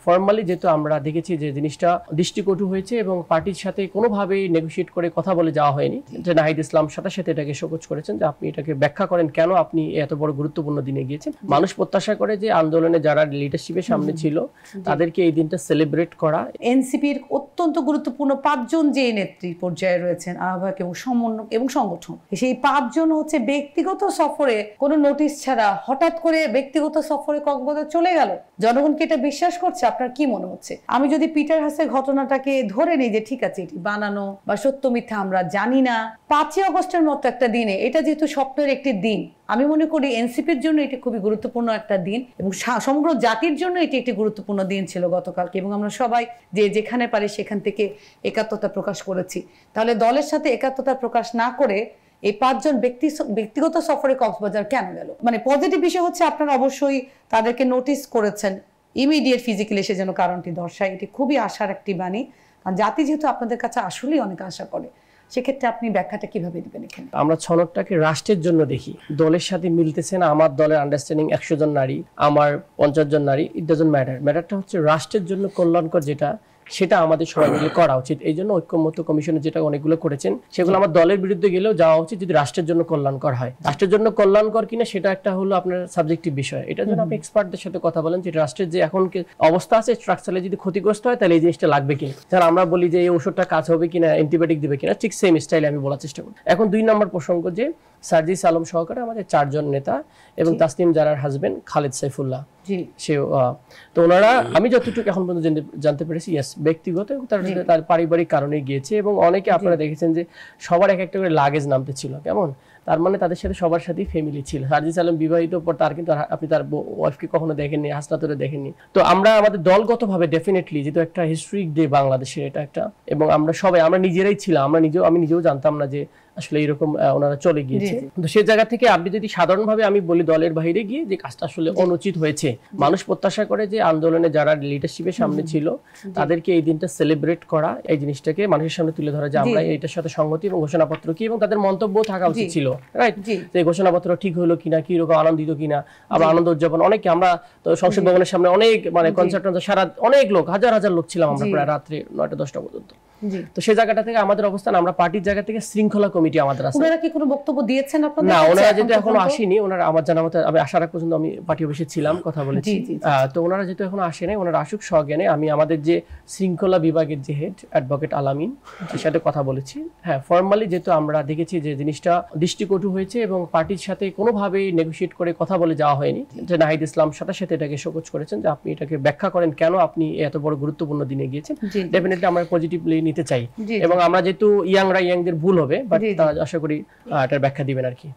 Formally যেহেতু আমরা দেখেছি যে জিনিসটা দৃষ্টিকটু হয়েছে এবং পার্টির সাথে কোনোভাবেই নেগোশিয়েট করে কথা বলে যাওয়া হয়নি, যে নাহিদ ইসলাম সাথে সাথে এটাকে শোকজ করেছেন যে আপনি এটাকে ব্যাখ্যা করেন কেন আপনি এত বড় গুরুত্বপূর্ণ দিনে গিয়েছেন। মানুষ প্রত্যাশা করে যে আন্দোলনে যারা লিডারশিপের সামনে ছিল তাদেরকে এই দিনটা সেলিব্রেট করা। এনসিপির অত্যন্ত গুরুত্বপূর্ণ ৫ জন যে নেত্রী পর্যায়ে রয়েছেন, আহ্বায়ক এবং সমন্বয়ক এবং সংগঠন, সেই ৫ জন হচ্ছে ব্যক্তিগত সফরে কোনো নোটিশ ছাড়া হঠাৎ করে ব্যক্তিগত সফরে কক্সবাজার চলে গেল। জনগণকে এটা বিশ্বাস করছে? আপনার কি মনে হচ্ছে? আমি যদি পিটার হাসের ঘটনাটাকে ধরে নিই যে ঠিক আছে এটি বানানো বা সত্য মিথ্যা আমরা জানি না, ৫ই আগস্টের মতো একটা দিনে, এটা যেহেতু স্বপ্নের একটি দিন, আমি মনে করি এনসিপির জন্য এটি খুবই গুরুত্বপূর্ণ একটা দিন এবং সমগ্র জাতির জন্য এটি একটি গুরুত্বপূর্ণ দিন ছিল গতকালকে। এবং আমরা সবাই যে যেখানে পারি সেখান থেকে একাত্মতা প্রকাশ করেছি। তাহলে দলের সাথে একাত্মতা প্রকাশ না করে এই ৫ জন ব্যক্তিগত সফরে কক্সবাজার কেন গেল? মানে পজিটিভ বিষয় হচ্ছে আপনারা অবশ্যই তাদেরকে নোটিস করেছেন, ইমিডিয়েট ফিজিক্যালি এসে যেন কারণটি দর্শায়। এটি খুবই আশার একটি বাণী, কারণ জাতি যেহেতু আপনাদের কাছে আসলেই অনেক আশা করে। সেক্ষেত্রে আপনি ব্যাখ্যাটা কিভাবে দিবেন এখানে? আমরা ছনদটাকে রাষ্ট্রের জন্য দেখি, দলের সাথে মিলতেছে না। আমার দলের আন্ডারস্ট্যান্ডিং ১০০ জন নারী, আমার ৫০ জন নারী, ইট ডাজন্ট ম্যাটার। ম্যাটারটা হচ্ছে রাষ্ট্রের জন্য কল্যাণকর যেটা, সেটা আমাদের সবাই মিলে করা উচিত। এই জন্য ঐক্যমত্য কমিশনে যেটা অনেকগুলো করেছেন সেগুলো আমার দলের বিরুদ্ধে গেলেও যাওয়া উচিত যদি রাষ্ট্রের জন্য কল্যাণকর হয়। রাষ্ট্রের জন্য কল্যাণকর কিনা সেটা একটা হলো আপনার সাবজেক্টিভ বিষয়। এটার জন্য আপনি এক্সপার্টদের সাথে কথা বলেন যে রাষ্ট্রের যে এখন অবস্থা আছে স্ট্রাকচারে যদি ক্ষতিগ্রস্ত হয় তাহলে এই জিনিসটা লাগবে কিনা। তাহলে আমরা বলি যে এই ওষুধটা কাজ হবে কিনা, অ্যান্টিবায়োটিক দিবে কিনা, ঠিক সেম স্টাইলে আমি বলার চেষ্টা করি। এখন ২ নম্বর প্রসঙ্গ যে সার্জিস আলম সহকারে আমাদের ৪ জন নেতা এবং তাসনিম জারার হাজবেন্ড খালেদ সাইফুল্লাহ, তো ওনারা আমি যতটুকু এখন পর্যন্ত জানতে পেরেছি ইয়েস ব্যক্তিগত তার পারিবারিক কারণে গিয়েছে। এবং অনেকে আপনারা দেখেছেন যে সবার এক একটা করে লাগেজ নামতে ছিল, কেমন তার মানে তাদের সাথে সবার সাথেই ফ্যামিলি ছিল। সার্জিস আলম বিবাহিত পর তার কিন্তু আপনি তার ওয়াইফকে কখনো দেখেননি, হাসনাতরে দেখেননি। তো আমরা আমাদের দলগতভাবে ডেফিনেটলি যেহেতু একটা হিস্ট্রিক ডে বাংলাদেশের এটা একটা, এবং আমরা সবাই আমরা নিজেরাই ছিলাম, আমি নিজেও জানতাম না যে আসলে এরকম ওনারা চলে গিয়েছে। তো সেই জায়গা থেকে আপনি যদি সাধারণভাবে আমি বলি দলের বাইরে গিয়ে যে কাজটা আসলে অনুচিত হয়েছে। মানুষ প্রত্যাশা করে যে আন্দোলনে যারা লিডারশিপের সামনে ছিল তাদেরকে এই দিনটা সেলিব্রেট করা, এই জিনিসটাকে মানুষের সামনে তুলে ধরা যে আমরা এইটার সাথে সংগতি এবং ঘোষণাপত্র কি এবং তাদের মন্তব্য থাকা উচিত ছিল, রাইট? যে ঘোষণাপত্র ঠিক হলো কিনা, কি রকম আনন্দিত কিনা, আবার আনন্দ উদযাপন অনেকে আমরা তো সংসদ ভবনের সামনে অনেক মানে কনসার্ট সারা অনেক লোক, হাজার হাজার লোক ছিলাম আমরা প্রায় রাত্রে ৯টা-১০টা পর্যন্ত। তো সেই জায়গাটা থেকে আমাদের অবস্থান, আমরা পার্টির জায়গা থেকে শৃঙ্খলা কমিটি আমাদের আছে। ওনারা কি কোনো বক্তব্য দিয়েছেন আপনাদের? না, ওনারা যেহেতু এখনো আসেনি, ওনারা আমার জানা মতে আমি আসার আগ পর্যন্ত আমি পার্টি অফিসে ছিলাম, কথা বলেছি। তো ওনারা যেহেতু এখনো আসেনি, ওনারা আসুক সজ্ঞানে। আমি আমাদের যে শৃঙ্খলা বিভাগের যে হেড অ্যাডভোকেট আলামিন, তার সাথে কথা বলেছি। হ্যাঁ, ফর্মালি যেহেতু আমরা দেখেছি যে জিনিসটা দৃষ্টিকটু হয়েছে এবং পার্টির সাথে কোনোভাবেই নেগোশিয়েট করে কথা বলে যাওয়া হয়নি, যে নাহিদ ইসলাম সাথে সাথে এটাকে শোকজ করেছেন যে আপনি এটাকে ব্যাখ্যা করেন কেন আপনি এত বড় গুরুত্বপূর্ণ দিনে গিয়েছেন। ডেফিনেটলি আমরা পজিটিভলি নিতে চাই এবং আমরা যেহেতু ইয়াংরা ইয়াংদের ভুল হবে, বাট তারা আশা করি এটার ব্যাখ্যা দিবেন আর কি।